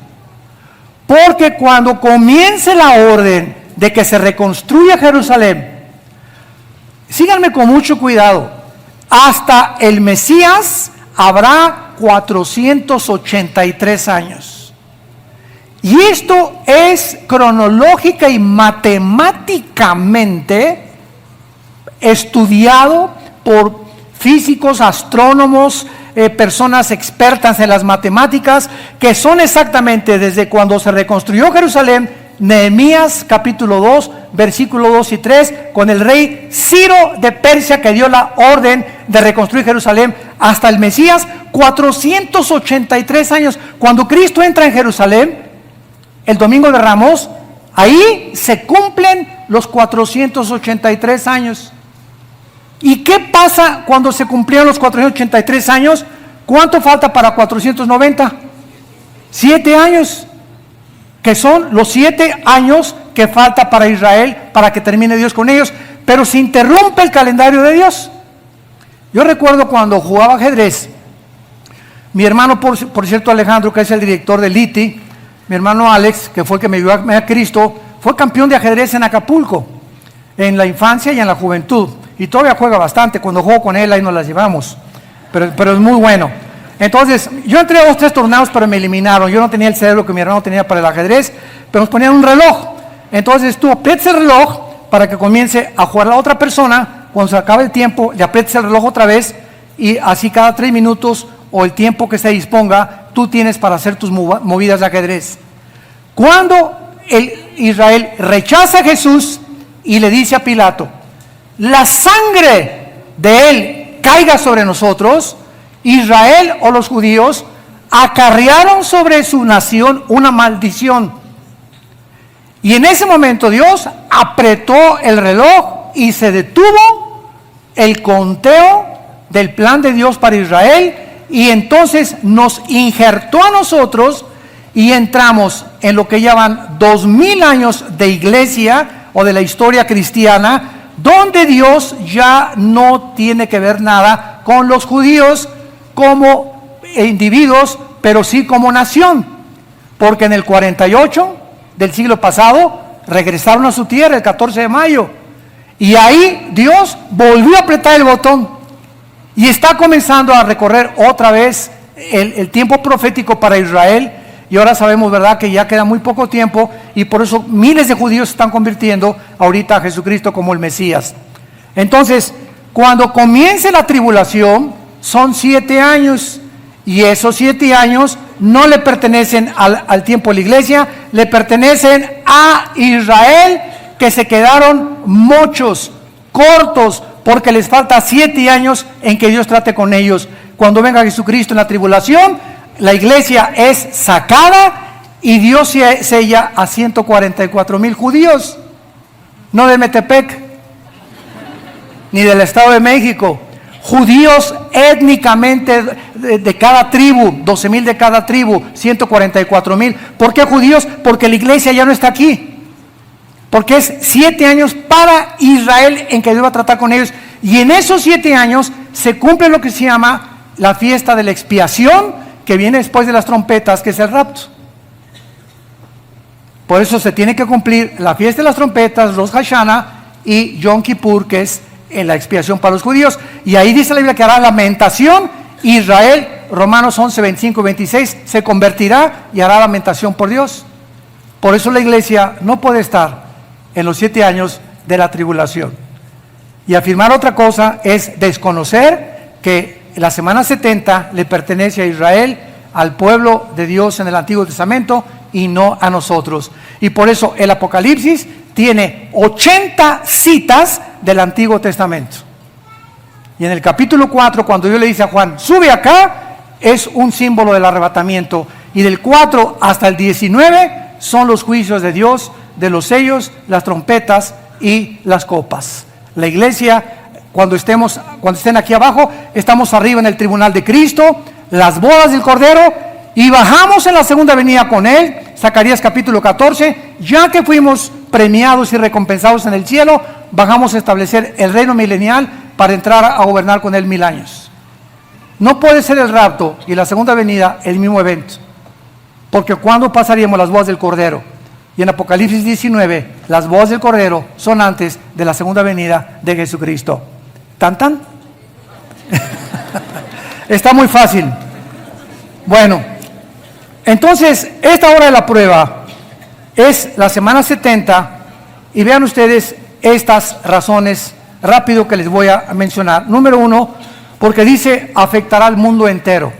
Porque cuando comience la orden de que se reconstruya Jerusalén, síganme con mucho cuidado, hasta el Mesías habrá 483 años. Y esto es cronológica y matemáticamente estudiado por físicos, astrónomos, personas expertas en las matemáticas, que son exactamente desde cuando se reconstruyó Jerusalén, Nehemías capítulo 2, versículo 2 y 3, con el rey Ciro de Persia que dio la orden de reconstruir Jerusalén, hasta el Mesías, 483 años. Cuando Cristo entra en Jerusalén, el domingo de Ramos, ahí se cumplen los 483 años. ¿Y qué pasa cuando se cumplieron los 483 años? ¿Cuánto falta para 490? 7 años, que son los 7 años que falta para Israel para que termine Dios con ellos, pero se interrumpe el calendario de Dios. Yo recuerdo cuando jugaba ajedrez, mi hermano, por cierto, Alejandro, que es el director del ITI, mi hermano Alex, que fue el que me ayudó a Cristo, fue campeón de ajedrez en Acapulco, en la infancia y en la juventud, y todavía juega bastante. Cuando juego con él ahí nos las llevamos, pero es muy bueno. Entonces yo entré a 2 o 3 torneos, pero me eliminaron. Yo no tenía el cerebro que mi hermano tenía para el ajedrez, pero nos ponían un reloj. Entonces tú aprietas el reloj para que comience a jugar la otra persona. Cuando se acabe el tiempo, le aprietas el reloj otra vez, y así cada 3 minutos o el tiempo que se disponga, tú tienes para hacer tus movidas de ajedrez. Cuando Israel rechaza a Jesús y le dice a Pilato: la sangre de él caiga sobre nosotros, Israel o los judíos acarrearon sobre su nación una maldición. Y en ese momento Dios apretó el reloj y se detuvo el conteo del plan de Dios para Israel, y entonces nos injertó a nosotros y entramos en lo que llaman 2000 años de iglesia o de la historia cristiana, donde Dios ya no tiene que ver nada con los judíos como individuos, pero sí como nación, porque en el 48 del siglo pasado regresaron a su tierra el 14 de mayo, y ahí Dios volvió a apretar el botón y está comenzando a recorrer otra vez el tiempo profético para Israel. y ahora sabemos, ¿verdad?, que ya queda muy poco tiempo, y por eso miles de judíos se están convirtiendo ahorita a Jesucristo como el Mesías. Entonces, cuando comience la tribulación, son 7 años, y esos 7 años no le pertenecen al tiempo de la iglesia, le pertenecen a Israel, que se quedaron muchos, cortos, porque les falta 7 años en que Dios trate con ellos. Cuando venga Jesucristo en la tribulación, la iglesia es sacada y Dios sella a 144,000 judíos, no de Metepec, ni del Estado de México, judíos étnicamente de cada tribu, 12,000 de cada tribu, 144,000. ¿Por qué judíos? Porque la iglesia ya no está aquí. Porque es 7 años para Israel en que Dios va a tratar con ellos. Y en esos 7 años se cumple lo que se llama la fiesta de la expiación, que viene después de las trompetas, que es el rapto. Por eso se tiene que cumplir la fiesta de las trompetas, Rosh Hashanah y Yom Kippur, que es en la expiación para los judíos. Y ahí dice la Biblia que hará lamentación. Israel, Romanos 11, 25 y 26, se convertirá y hará lamentación por Dios. Por eso la iglesia no puede estar en los 7 años de la tribulación. Y afirmar otra cosa es desconocer que la semana 70 le pertenece a Israel, al pueblo de Dios en el Antiguo Testamento, y no a nosotros. Y por eso el Apocalipsis tiene 80 citas del Antiguo Testamento. Y en el capítulo 4, cuando Dios le dice a Juan, sube acá, es un símbolo del arrebatamiento. Y del 4 hasta el 19 son los juicios de Dios, de los sellos, las trompetas y las copas. La iglesia, cuando estén aquí abajo, estamos arriba en el tribunal de Cristo, las bodas del Cordero, y bajamos en la segunda venida con Él. Zacarías capítulo 14, ya que fuimos premiados y recompensados en el cielo, bajamos a establecer el reino milenial para entrar a gobernar con Él 1000 años. No puede ser el rapto y la segunda venida el mismo evento, porque ¿cuándo pasaríamos las bodas del Cordero? Y en Apocalipsis 19, las bodas del Cordero son antes de la segunda venida de Jesucristo. ¿Tan tan? Está muy fácil. Bueno, entonces esta hora de la prueba es la semana 70, y vean ustedes estas razones rápido que les voy a mencionar. Número 1, porque dice afectará al mundo entero.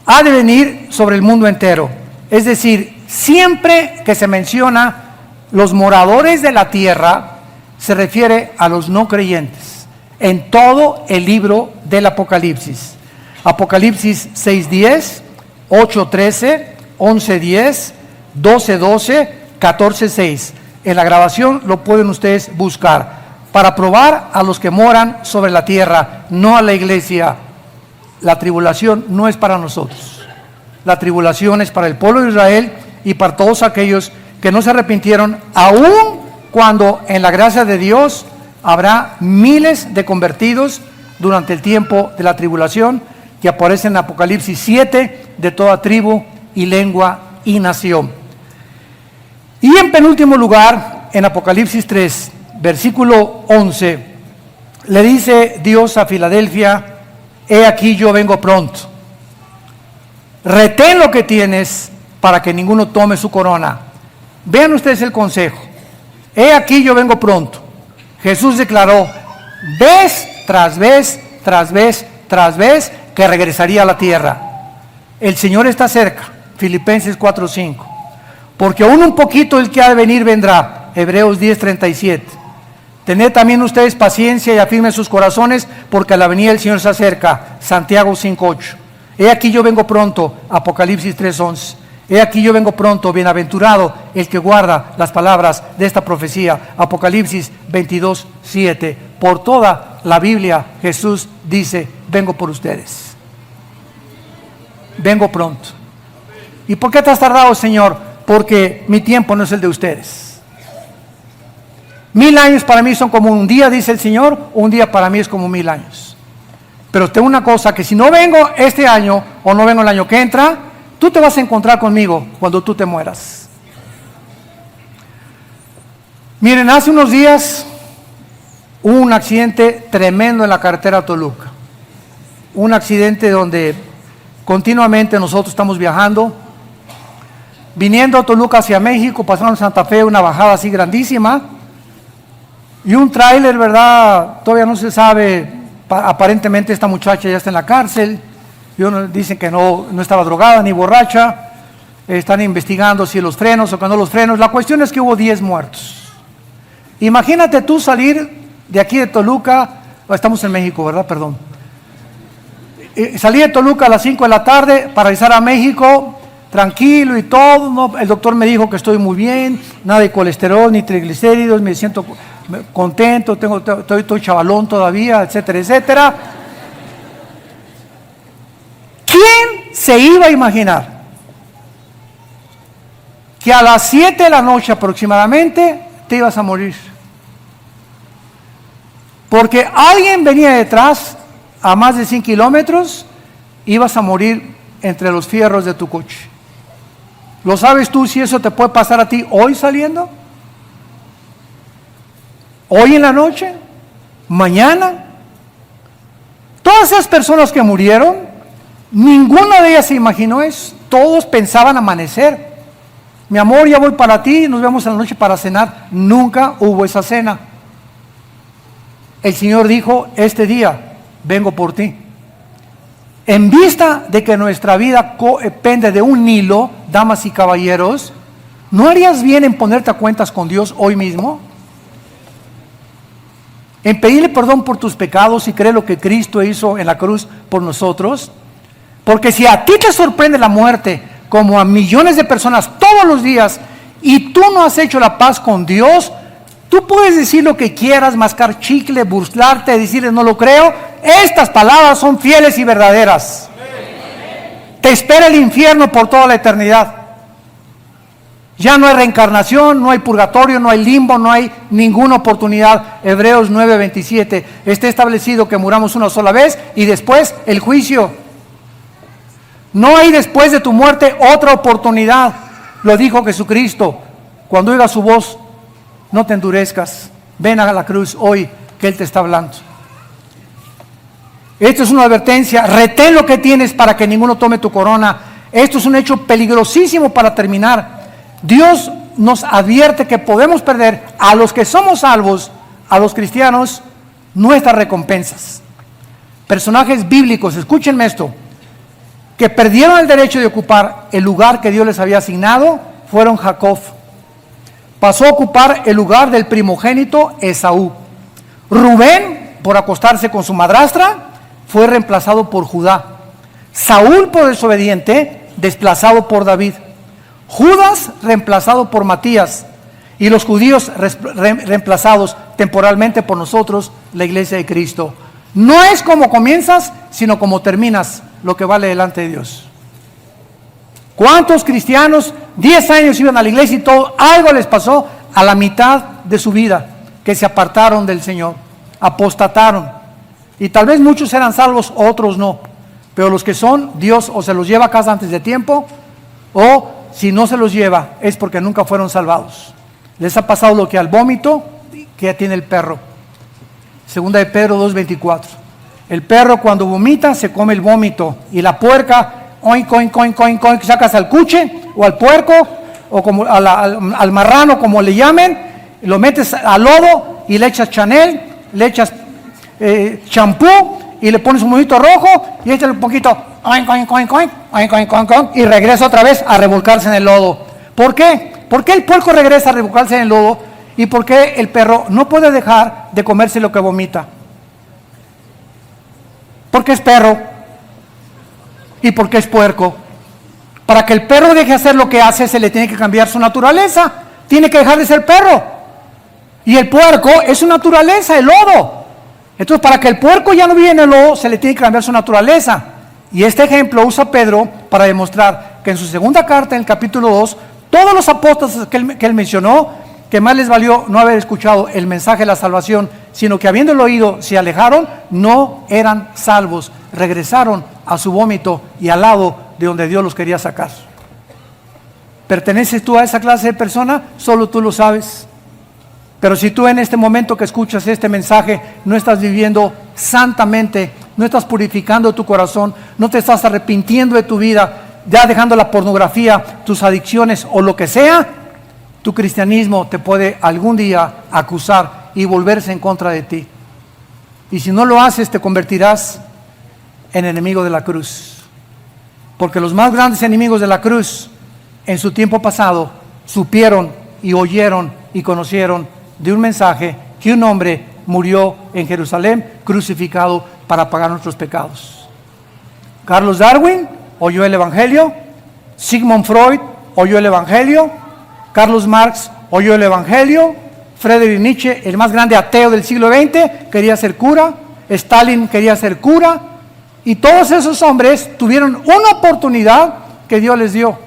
Ha de venir sobre el mundo entero. Es decir, siempre que se menciona los moradores de la tierra, se refiere a los no creyentes. En todo el libro del Apocalipsis. Apocalipsis 6:10, 8:13, 11:10, 12:12, 14:6. En la grabación lo pueden ustedes buscar. Para probar a los que moran sobre la tierra, no a la iglesia. La tribulación no es para nosotros. La tribulación es para el pueblo de Israel y para todos aquellos que no se arrepintieron, aun cuando en la gracia de Dios habrá miles de convertidos durante el tiempo de la tribulación, que aparece en Apocalipsis 7, de toda tribu y lengua y nación. Y en penúltimo lugar, en Apocalipsis 3, versículo 11, le dice Dios a Filadelfia: he aquí yo vengo pronto. Retén lo que tienes para que ninguno tome su corona. Vean ustedes el consejo. He aquí yo vengo pronto. Jesús declaró vez tras vez, tras vez, tras vez, que regresaría a la tierra. El Señor está cerca. Filipenses 4:5. Porque aún un poquito el que ha de venir vendrá. Hebreos 10:37. Tened también ustedes paciencia y afirmen sus corazones, porque a la venida del Señor se acerca. Santiago 5:8. He aquí yo vengo pronto. Apocalipsis 3:11. He aquí yo vengo pronto, bienaventurado el que guarda las palabras de esta profecía. Apocalipsis 22:7. Por toda la Biblia Jesús dice: vengo por ustedes. Vengo pronto. ¿Y por qué te has tardado, Señor? Porque mi tiempo no es el de ustedes. 1000 años para mí son como un día, dice el Señor. Un día para mí es como 1000 años. Pero tengo una cosa, que si no vengo este año o no vengo el año que entra, tú te vas a encontrar conmigo cuando tú te mueras. Miren, hace unos días hubo un accidente tremendo en la carretera Toluca. Un accidente donde continuamente nosotros estamos viajando. viniendo a Toluca hacia México, pasando en Santa Fe, una bajada así grandísima, y un tráiler, ¿verdad? Todavía no se sabe, aparentemente esta muchacha ya está en la cárcel, y dicen que no estaba drogada ni borracha, están investigando si los frenos o que no los frenos. La cuestión es que hubo 10 muertos. Imagínate tú salir de aquí de Toluca, estamos en México, ¿verdad? Perdón. Salí de Toluca a las 5 de la tarde para regresar a México, tranquilo y todo, ¿no? El doctor me dijo que estoy muy bien, nada de colesterol ni triglicéridos, me siento contento, estoy chavalón todavía, etcétera, etcétera. ¿Quién se iba a imaginar que a las 7 de la noche aproximadamente te ibas a morir? Porque alguien venía detrás a más de 100 kilómetros, ibas a morir entre los fierros de tu coche. ¿Lo sabes tú si eso te puede pasar a ti hoy saliendo? ¿Hoy en la noche? ¿Mañana? Todas esas personas que murieron, ninguna de ellas se imaginó eso. Todos pensaban amanecer. Mi amor, ya voy para ti, nos vemos en la noche para cenar. Nunca hubo esa cena. El Señor dijo, este día vengo por ti. En vista de que nuestra vida pende de un hilo, damas y caballeros, ¿no harías bien en ponerte a cuentas con Dios hoy mismo? En pedirle perdón por tus pecados y creer lo que Cristo hizo en la cruz por nosotros. Porque si a ti te sorprende la muerte, como a millones de personas todos los días, y tú no has hecho la paz con Dios, tú puedes decir lo que quieras, mascar chicle, burlarte, decirle no lo creo. Estas palabras son fieles y verdaderas. Te espera el infierno por toda la eternidad. Ya no hay reencarnación, no hay purgatorio, no hay limbo, no hay ninguna oportunidad. Hebreos 9:27. Está establecido que muramos una sola vez y después el juicio. No hay después de tu muerte otra oportunidad. Lo dijo Jesucristo. Cuando oigas su voz, no te endurezcas. Ven a la cruz hoy que Él te está hablando. Esto es una advertencia. Retén lo que tienes para que ninguno tome tu corona. Esto es un hecho peligrosísimo para terminar. Dios nos advierte que podemos perder a los que somos salvos, a los cristianos, nuestras recompensas. Personajes bíblicos, escúchenme esto, que perdieron el derecho de ocupar el lugar que Dios les había asignado, fueron Jacob. Pasó a ocupar el lugar del primogénito Esaú. Rubén, por acostarse con su madrastra, fue reemplazado por Judá. Saúl, por desobediente, desplazado por David. Judas, reemplazado por Matías. Y los judíos reemplazados temporalmente por nosotros, la iglesia de Cristo. No es como comienzas, sino como terminas, lo que vale delante de Dios. ¿Cuántos cristianos 10 años iban a la iglesia y todo, algo les pasó a la mitad de su vida, que se apartaron del Señor, apostataron? Y tal vez muchos eran salvos, otros no. Pero los que son, Dios o se los lleva a casa antes de tiempo, o si no se los lleva, es porque nunca fueron salvados. Les ha pasado lo que al vómito que tiene el perro. Segunda de Pedro 2:24. El perro cuando vomita se come el vómito, y la puerca, oink, oink, oink, oink, oink, sacas al cuche o al puerco o como al marrano, como le llamen, lo metes al lodo y le echas Chanel, le echas champú y le pones un monito rojo y échale un poquito oink, oink, oink, oink, oink, oink, oink, oink, y regresa otra vez a revolcarse en el lodo. ¿Por qué? ¿Por qué el puerco regresa a revolcarse en el lodo? ¿Y por qué el perro no puede dejar de comerse lo que vomita? Porque es perro y porque es puerco. Para que el perro deje de hacer lo que hace, se le tiene que cambiar su naturaleza. Tiene que dejar de ser perro. Y el puerco es su naturaleza, el lodo. Entonces, para que el puerco ya no viva en el lodo, se le tiene que cambiar su naturaleza. Y este ejemplo usa Pedro para demostrar que en su segunda carta, en el capítulo 2, todos los apóstoles que él mencionó, que más les valió no haber escuchado el mensaje de la salvación, sino que habiéndolo oído se alejaron, no eran salvos, regresaron a su vómito y al lado de donde Dios los quería sacar. ¿Perteneces tú a esa clase de persona? Solo tú lo sabes. Pero si tú en este momento que escuchas este mensaje no estás viviendo santamente, no estás purificando tu corazón, no te estás arrepintiendo de tu vida, ya dejando la pornografía, tus adicciones o lo que sea, tu cristianismo te puede algún día acusar y volverse en contra de ti. Y si no lo haces, te convertirás en enemigo de la cruz. Porque los más grandes enemigos de la cruz, en su tiempo pasado, supieron y oyeron y conocieron de un mensaje que un hombre murió en Jerusalén crucificado para pagar nuestros pecados. Carlos Darwin oyó el Evangelio, Sigmund Freud oyó el Evangelio, Carlos Marx oyó el Evangelio, Friedrich Nietzsche, el más grande ateo del siglo XX, quería ser cura, Stalin quería ser cura, y todos esos hombres tuvieron una oportunidad que Dios les dio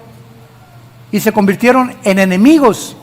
y se convirtieron en enemigos.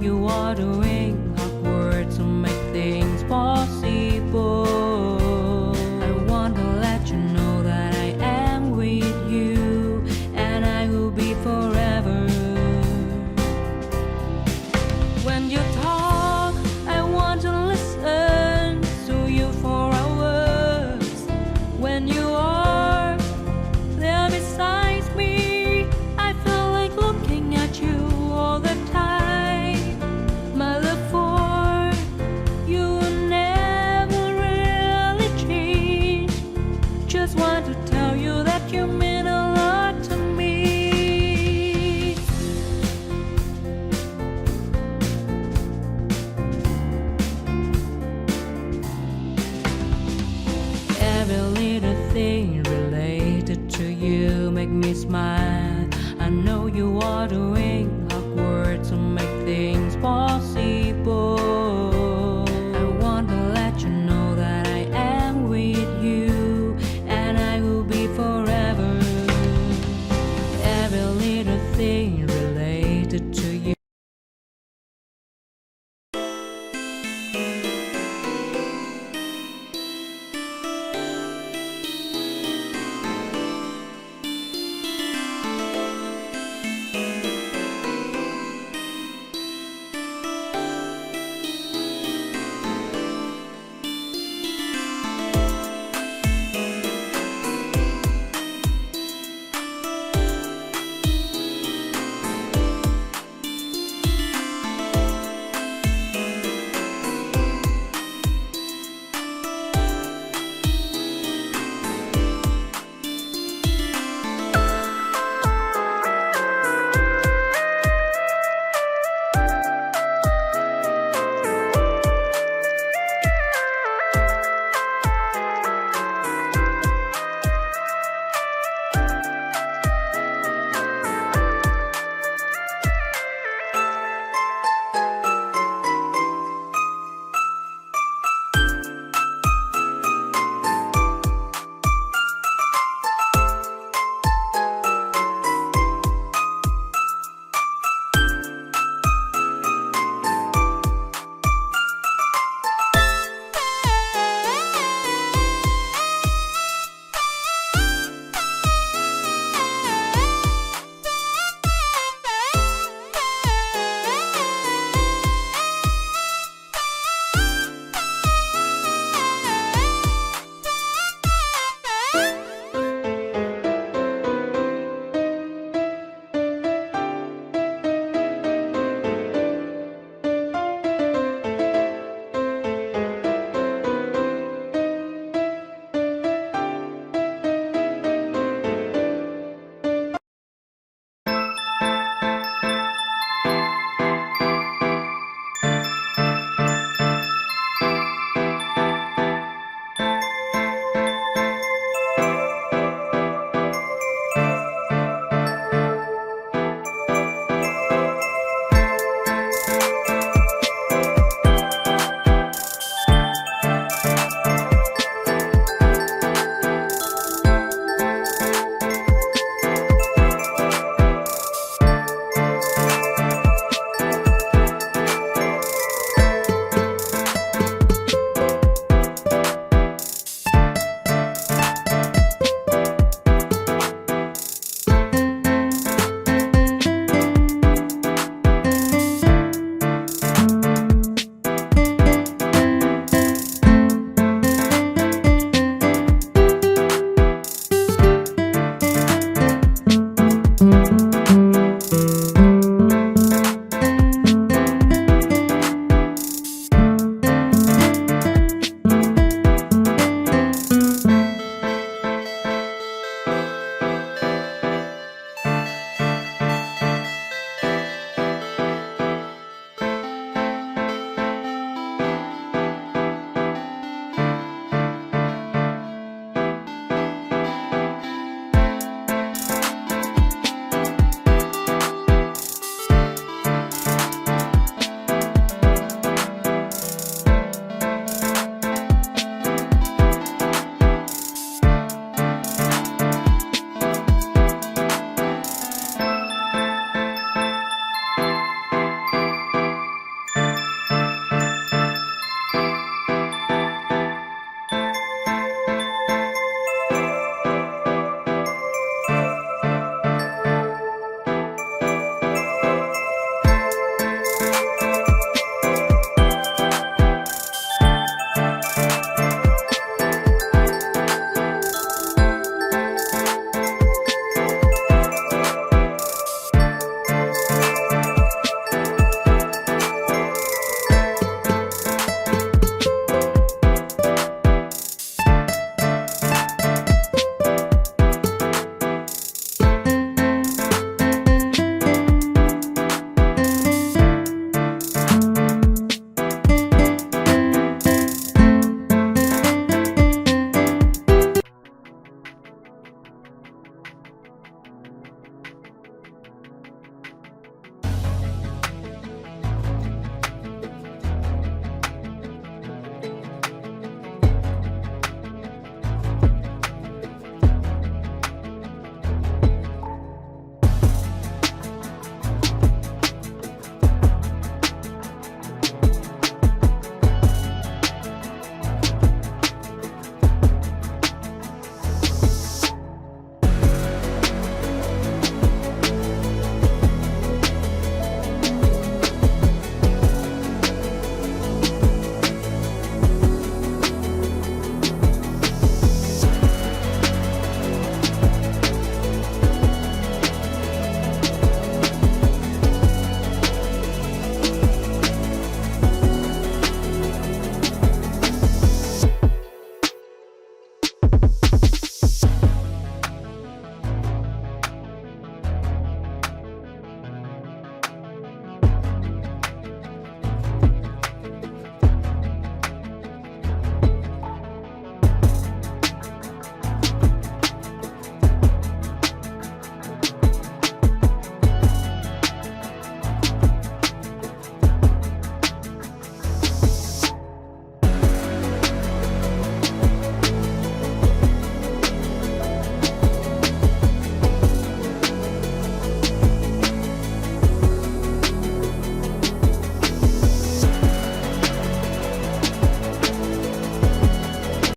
you are doing hard work to make things possible.